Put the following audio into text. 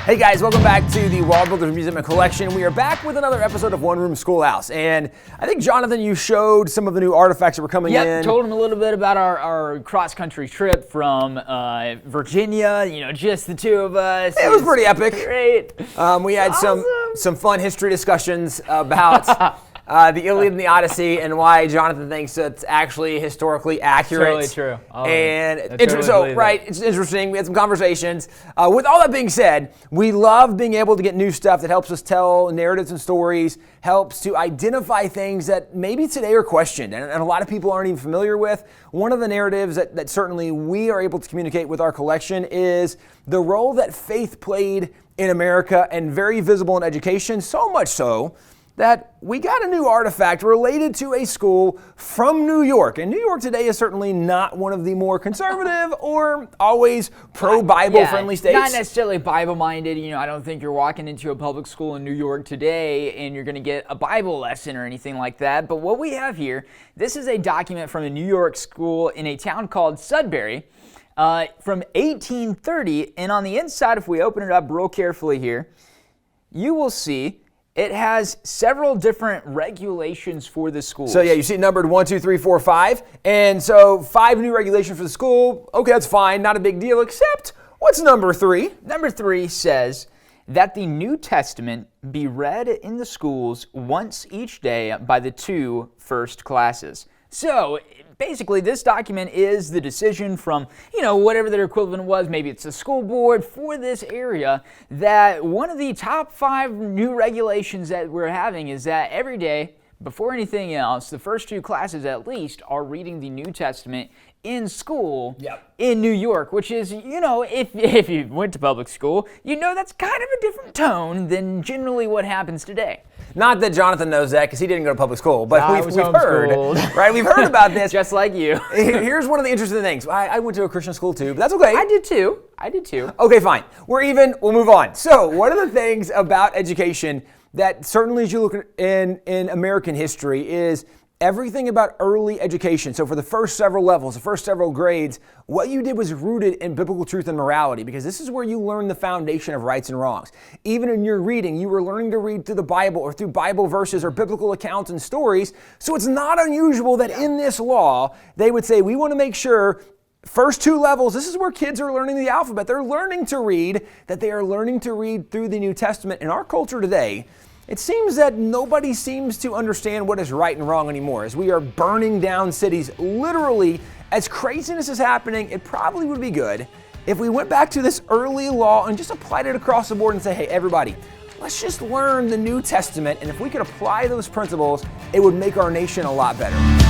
Hey guys, welcome back to the WallBuilders Museum and Collection. We are back with another episode of Room Schoolhouse. And I think, Jonathan, you showed some of the new artifacts that were coming in. Told him a little bit about our cross-country trip from Virginia, just the two of us. It was pretty epic. Great. We had some fun history discussions about the Iliad and the Odyssey and why Jonathan thinks it's actually historically accurate. Totally true. It's interesting. We had some conversations. With all that being said, we love being able to get new stuff that helps us tell narratives and stories, helps to identify things that maybe today are questioned and a lot of people aren't even familiar with. One of the narratives that certainly we are able to communicate with our collection is the role that faith played in America and very visible in education, so much so that we got a new artifact related to a school from New York. And New York today is certainly not one of the more conservative or always pro-Bible friendly states. Not necessarily Bible-minded. I don't think you're walking into a public school in New York today and you're going to get a Bible lesson or anything like that. But what we have here, this is a document from a New York school in a town called Sudbury from 1830. And on the inside, if we open it up real carefully here, you will see it has several different regulations for the school. So you see it numbered 1, 2, 3, 4, 5. And so 5 new regulations for the school. Okay, that's fine. Not a big deal, except what's number 3? Number 3 says that the New Testament be read in the schools once each day by the 2 first classes. So basically, this document is the decision from, whatever their equivalent was, maybe it's the school board for this area, that one of the top 5 new regulations that we're having is that every day, before anything else, the first 2 classes at least are reading the New Testament in school in New York, which is, if you went to public school, that's kind of a different tone than generally what happens today. Not that Jonathan knows that because he didn't go to public school, but we've heard, right? We've heard about this. Just like you. Here's one of the interesting things. I went to a Christian school too, but that's okay. I did too. Okay, fine. We'll move on. So one of the things about education that certainly as you look in American history is everything about early education. So for the first several levels, the first several grades, what you did was rooted in biblical truth and morality, because this is where you learn the foundation of rights and wrongs. Even in your reading, you were learning to read through the Bible or through Bible verses or biblical accounts and stories. So it's not unusual that in this law, they would say, we want to make sure first 2 levels, this is where kids are learning the alphabet. They're learning to read, that they are learning to read through the New Testament. In our culture today, it seems that nobody seems to understand what is right and wrong anymore. As we are burning down cities, literally, as craziness is happening, it probably would be good if we went back to this early law and just applied it across the board and say, hey, everybody, let's just learn the New Testament. And if we could apply those principles, it would make our nation a lot better.